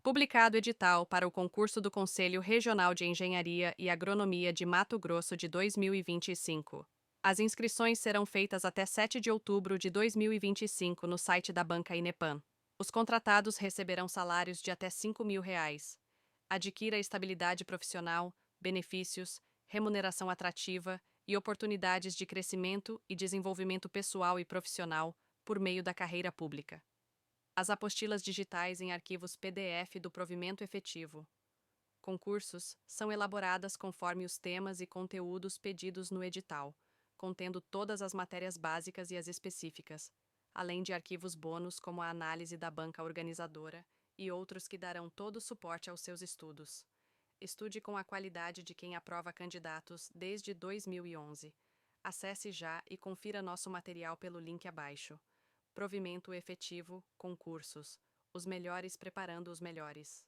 Publicado edital para o concurso do Conselho Regional de Engenharia e Agronomia de Mato Grosso de 2025. As inscrições serão feitas até 7 de outubro de 2025 no site da Banca Inepam. Os contratados receberão salários de até R$ 5.000. Adquira estabilidade profissional, benefícios, remuneração atrativa e oportunidades de crescimento e desenvolvimento pessoal e profissional por meio da carreira pública. As apostilas digitais em arquivos PDF do provimento efetivo. Concursos são elaboradas conforme os temas e conteúdos pedidos no edital, contendo todas as matérias básicas e as específicas, além de arquivos bônus como a análise da banca organizadora e outros que darão todo o suporte aos seus estudos. Estude com a qualidade de quem aprova candidatos desde 2011. Acesse já e confira nosso material pelo link abaixo. Provimento efetivo, concursos. Os melhores preparando os melhores.